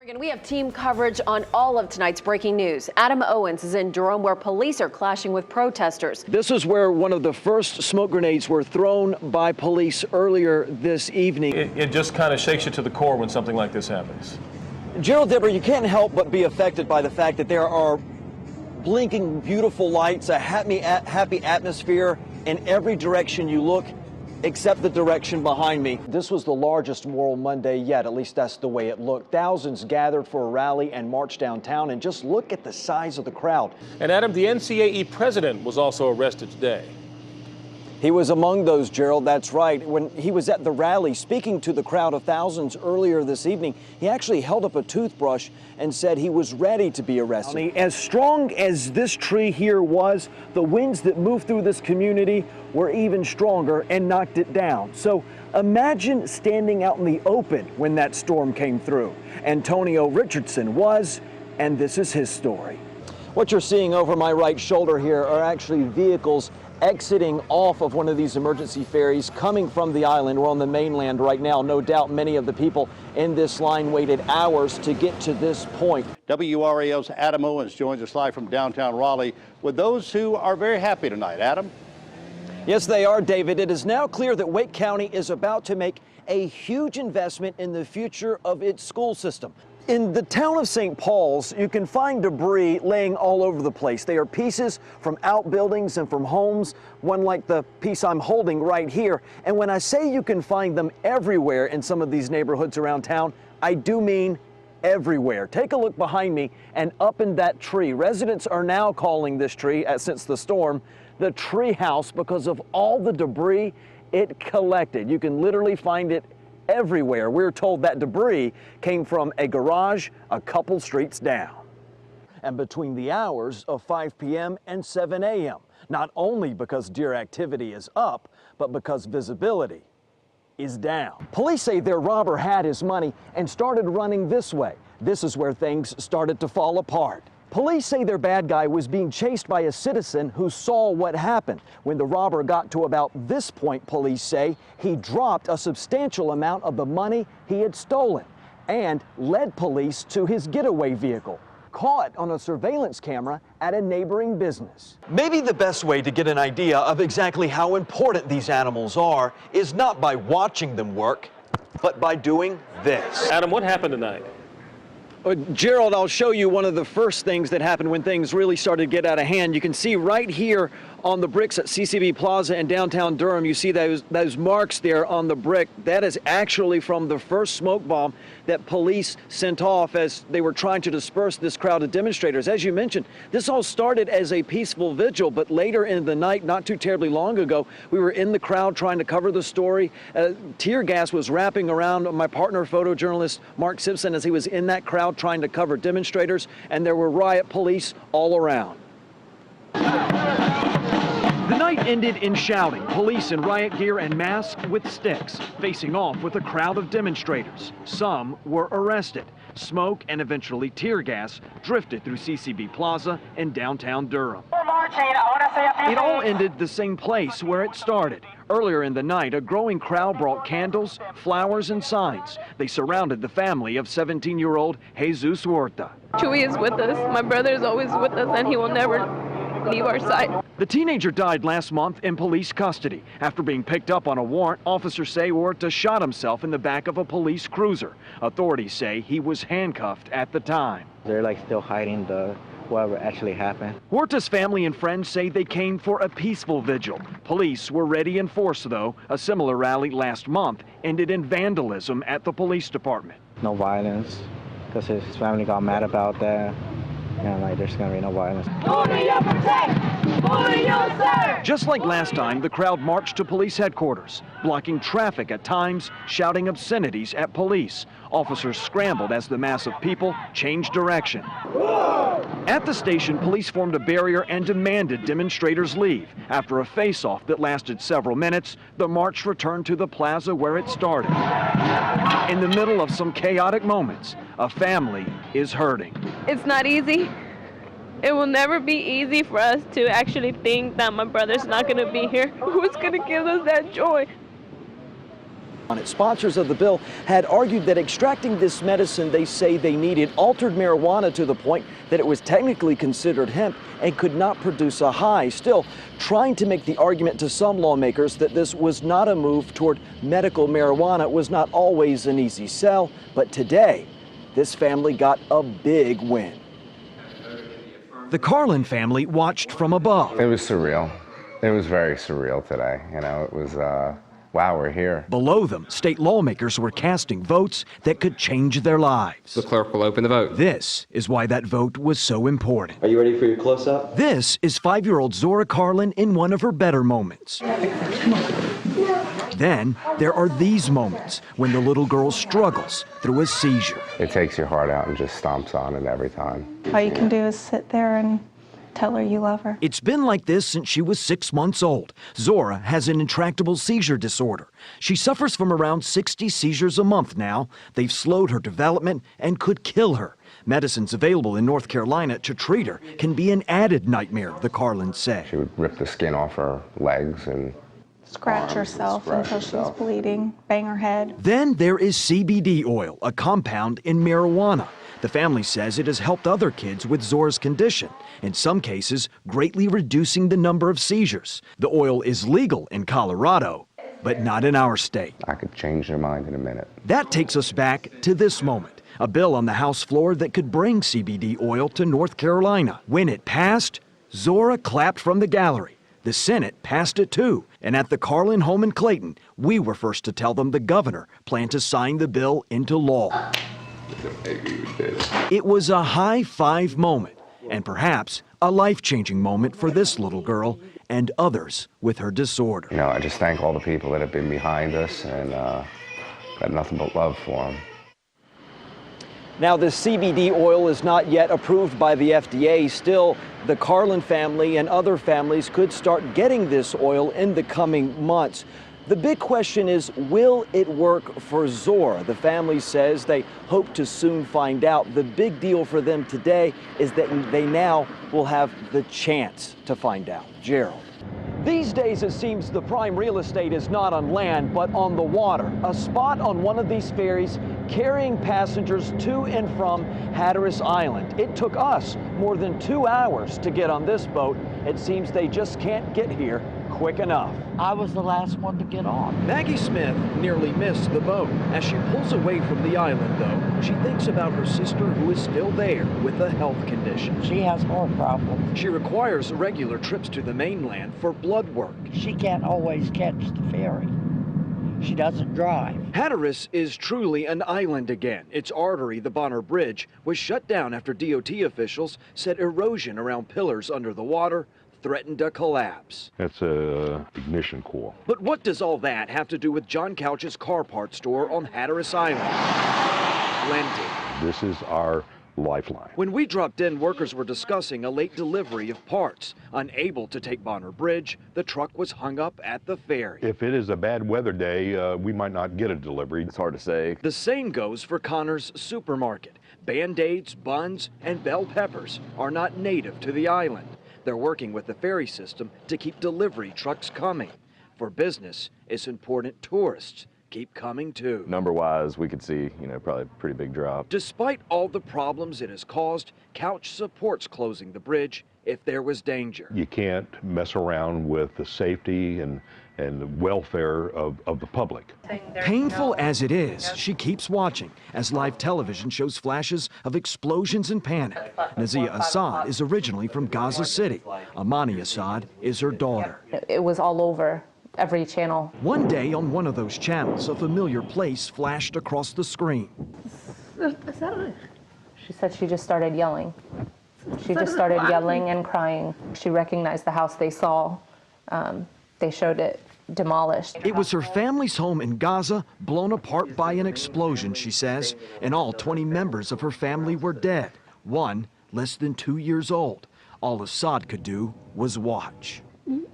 We have team coverage on all of tonight's breaking news. Adam Owens is in Durham, where police are clashing with protesters. This is where one of the first smoke grenades were thrown by police earlier this evening. It just kind of shakes you to the core when something like this happens. Gerald Dibber, you can't help but be affected by the fact that there are blinking beautiful lights, a happy atmosphere in every direction you look, except the direction behind me. This was the largest Memorial Monday yet, at least that's the way it looked. Thousands gathered for a rally and marched downtown, and just look at the size of the crowd. And Adam, the NCAE president was also arrested today. He was among those, Gerald, that's right. When he was at the rally speaking to the crowd of thousands earlier this evening, he actually held up a toothbrush and said he was ready to be arrested. As strong as this tree here was, the winds that moved through this community were even stronger and knocked it down. So imagine standing out in the open when that storm came through. Antonio Richardson was, and this is his story. What you're seeing over my right shoulder here are actually vehicles exiting off of one of these emergency ferries coming from the island. We're on the mainland right now. No doubt many of the people in this line waited hours to get to this point. WRAL's Adam Owens joins us live from downtown Raleigh with those who are very happy tonight. Adam? Yes, they are, David. It is now clear that Wake County is about to make a huge investment in the future of its school system. In the town of St. Paul's, you can find debris laying all over the place. They are pieces from outbuildings and from homes, one like the piece I'm holding right here. And when I say you can find them everywhere in some of these neighborhoods around town, I do mean everywhere. Take a look behind me and up in that tree. Residents are now calling this tree, since the storm, the tree house because of all the debris it collected. You can literally find it everywhere. We're told that debris came from a garage a couple streets down. And between the hours of 5 p.m. and 7 a.m., not only because deer activity is up, but because visibility is down. Police say their robber had his money and started running this way. This is where things started to fall apart. Police say their bad guy was being chased by a citizen who saw what happened. When the robber got to about this point, police say, he dropped a substantial amount of the money he had stolen and led police to his getaway vehicle, caught on a surveillance camera at a neighboring business. Maybe the best way to get an idea of exactly how important these animals are is not by watching them work, but by doing this. Adam, what happened tonight? Gerald, I'll show you one of the first things that happened when things really started to get out of hand. You can see right here on the bricks at CCB Plaza in downtown Durham, you see those marks there on the brick. That is actually from the first smoke bomb that police sent off as they were trying to disperse this crowd of demonstrators. As you mentioned, this all started as a peaceful vigil, but later in the night, not too terribly long ago, we were in the crowd trying to cover the story. Tear gas was wrapping around my partner, photojournalist Mark Simpson, as he was in that crowd trying to cover demonstrators, and there were riot police all around. The night ended in shouting, police in riot gear and masks with sticks, facing off with a crowd of demonstrators. Some were arrested. Smoke and eventually tear gas drifted through CCB Plaza in downtown Durham. It all ended the same place where it started. Earlier in the night, a growing crowd brought candles, flowers, and signs. They surrounded the family of 17-year-old Jesus Huerta. Chewy is with us. My brother is always with us, and he will never leave our side. The teenager died last month in police custody. After being picked up on a warrant, officers say Huerta shot himself in the back of a police cruiser. Authorities say he was handcuffed at the time. They're still hiding whatever actually happened. Huerta's family and friends say they came for a peaceful vigil. Police were ready in force, though. A similar rally last month ended in vandalism at the police department. No violence, because his family got mad about that. And there's gonna be no violence. Just like last time, the crowd marched to police headquarters, blocking traffic at times, shouting obscenities at police. Officers scrambled as the mass of people changed direction. At the station, police formed a barrier and demanded demonstrators leave. After a face-off that lasted several minutes, the march returned to the plaza where it started. In the middle of some chaotic moments, a family is hurting. It's not easy. It will never be easy for us to actually think that my brother's not going to be here. Who's going to give us that joy? On it, sponsors of the bill had argued that extracting this medicine they say they needed altered marijuana to the point that it was technically considered hemp and could not produce a high. Still, trying to make the argument to some lawmakers that this was not a move toward medical marijuana was not always an easy sell. But today, this family got a big win. The Carlin family watched from above. It was surreal. It was very surreal today. You know, it was, wow, we're here. Below them, state lawmakers were casting votes that could change their lives. The clerk will open the vote. This is why that vote was so important. Are you ready for your close-up? This is 5-year-old Zora Carlin in one of her better moments. Then there are these moments when the little girl struggles through a seizure. It takes your heart out and just stomps on it every time. All you can do is sit there and tell her you love her. It's been like this since she was 6 months old. Zora has an intractable seizure disorder. She suffers from around 60 seizures a month now. They've slowed her development and could kill her. Medicines available in North Carolina to treat her can be an added nightmare, the Carlins say. She would rip the skin off her legs and Scratch herself until she's bleeding, bang her head. Then there is CBD oil, a compound in marijuana. The family says it has helped other kids with Zora's condition, in some cases greatly reducing the number of seizures. The oil is legal in Colorado, but not in our state. I could change their mind in a minute. That takes us back to this moment, a bill on the House floor that could bring CBD oil to North Carolina. When it passed, Zora clapped from the gallery. The Senate passed it too, and at the Carlin home in Clayton, we were first to tell them the governor planned to sign the bill into law. It was a high-five moment, and perhaps a life-changing moment for this little girl and others with her disorder. You know, I just thank all the people that have been behind us and got nothing but love for them. Now, the CBD oil is not yet approved by the FDA. Still, the Carlin family and other families could start getting this oil in the coming months. The big question is, will it work for Zora? The family says they hope to soon find out. The big deal for them today is that they now will have the chance to find out. Gerald. These days, it seems the prime real estate is not on land, but on the water. A spot on one of these ferries carrying passengers to and from Hatteras Island. It took us more than 2 hours to get on this boat. It seems they just can't get here quick enough. I was the last one to get on. Maggie Smith nearly missed the boat. As she pulls away from the island, though, she thinks about her sister who is still there with a health condition. She has heart problems. She requires regular trips to the mainland for blood work. She can't always catch the ferry. She doesn't drive. Hatteras is truly an island again. Its artery, the Bonner Bridge, was shut down after DOT officials said erosion around pillars under the water threatened a collapse. That's a ignition coil. But what does all that have to do with John Couch's car parts store on Hatteras Island? Plenty. This is our lifeline. When we dropped in, workers were discussing a late delivery of parts. Unable to take Bonner Bridge, the truck was hung up at the ferry. If it is a bad weather day, we might not get a delivery. It's hard to say. The same goes for Connor's Supermarket. Band-Aids, buns, and bell peppers are not native to the island. They're working with the ferry system to keep delivery trucks coming. For business, it's important tourists keep coming too. Number-wise, we could see, probably a pretty big drop. Despite all the problems it has caused, Couch supports closing the bridge if there was danger. You can't mess around with the safety and welfare of the public. Painful as it is, she keeps watching as live television shows flashes of explosions and panic. Nazia Assad is originally from Gaza City. Amani Assad is her daughter. It was all over every channel. One day on one of those channels, a familiar place flashed across the screen. She said she just started yelling. She just started yelling and crying. She recognized the house they saw. They showed it demolished. It was her family's home in Gaza, blown apart by an explosion, she says. In all, 20 members of her family were dead. One less than 2 years old. All Assad could do was watch. She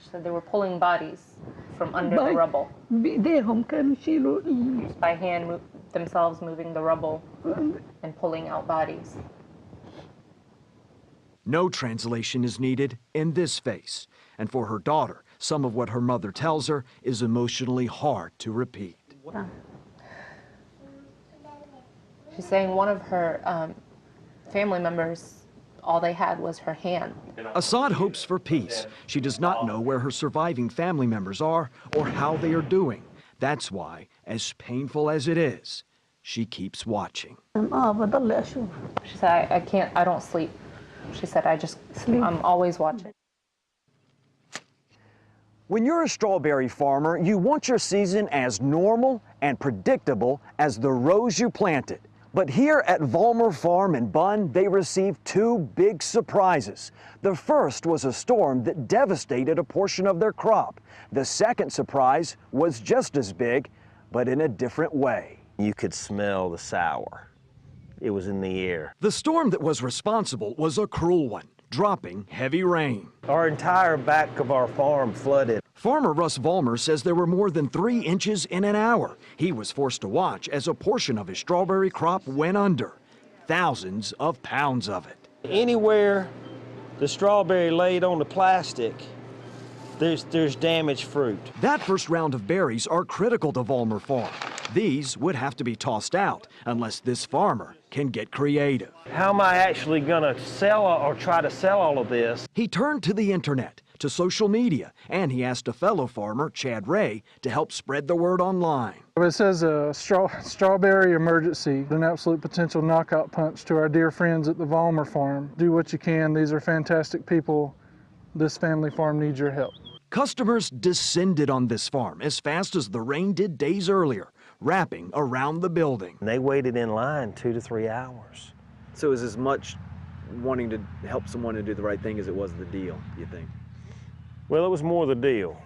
said they were pulling bodies from under the rubble. Just by hand themselves moving the rubble and pulling out bodies. No translation is needed in this face. And for her daughter, Some of what her mother tells her is emotionally hard to repeat. She's saying one of her family members, all they had was her hand. Assad hopes for peace. She does not know where her surviving family members are or how they are doing. That's why, as painful as it is, she keeps watching. She said, I don't sleep. She said, I'm always watching. When you're a strawberry farmer, you want your season as normal and predictable as the rows you planted. But here at Vollmer Farm in Bunn, they received two big surprises. The first was a storm that devastated a portion of their crop. The second surprise was just as big, but in a different way. You could smell the sour. It was in the air. The storm that was responsible was a cruel one, dropping heavy rain. Our entire back of our farm flooded. Farmer Russ Vollmer says there were more than 3 inches in an hour. He was forced to watch as a portion of his strawberry crop went under. Thousands of pounds of it. Anywhere the strawberry laid on the plastic, there's damaged fruit. That first round of berries are critical to Vollmer Farm. These would have to be tossed out unless this farmer can get creative. How am I actually gonna sell or try to sell all of this? He turned to the internet, to social media, and he asked a fellow farmer, Chad Ray, to help spread the word online. It says a strawberry emergency, an absolute potential knockout punch to our dear friends at the Vollmer Farm. Do what you can. These are fantastic people. This family farm needs your help. Customers descended on this farm as fast as the rain did days earlier, wrapping around the building. They waited in line 2 to 3 hours. So is as much wanting to help someone to do the right thing as it was the deal, you think? Well, it was more the deal.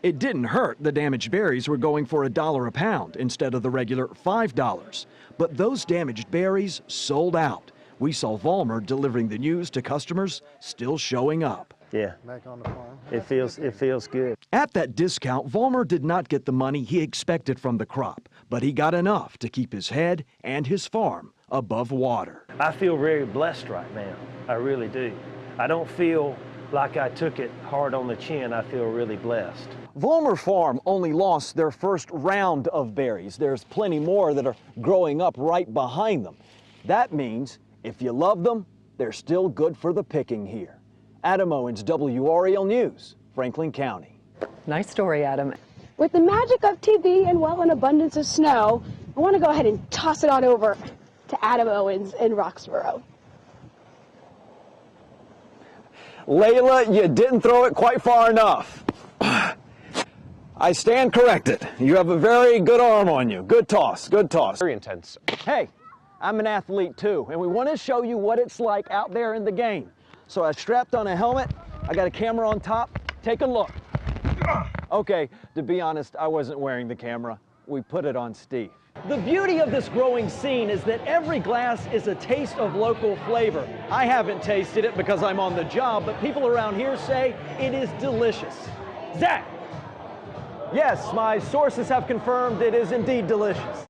It didn't hurt the damaged berries were going for $1 a pound instead of the regular $5. But those damaged berries sold out. We saw Vollmer delivering the news to customers still showing up. Yeah, Back on the farm. it feels good. At that discount, Vollmer did not get the money he expected from the crop, but he got enough to keep his head and his farm above water. I feel very blessed right now. I really do. I don't feel like I took it hard on the chin. I feel really blessed. Vollmer Farm only lost their first round of berries. There's plenty more that are growing up right behind them. That means if you love them, they're still good for the picking here. Adam Owens, WREL News, Franklin County. Nice story, Adam. With the magic of TV and, well, an abundance of snow, I want to go ahead and toss it on over to Adam Owens in Roxborough. Layla, you didn't throw it quite far enough. I stand corrected. You have a very good arm on you. Good toss, good toss. Very intense. Hey, I'm an athlete too, and we want to show you what it's like out there in the game. So I strapped on a helmet, I got a camera on top. Take a look. Okay, to be honest, I wasn't wearing the camera. We put it on Steve. The beauty of this growing scene is that every glass is a taste of local flavor. I haven't tasted it because I'm on the job, but people around here say it is delicious. Zach! Yes, my sources have confirmed it is indeed delicious.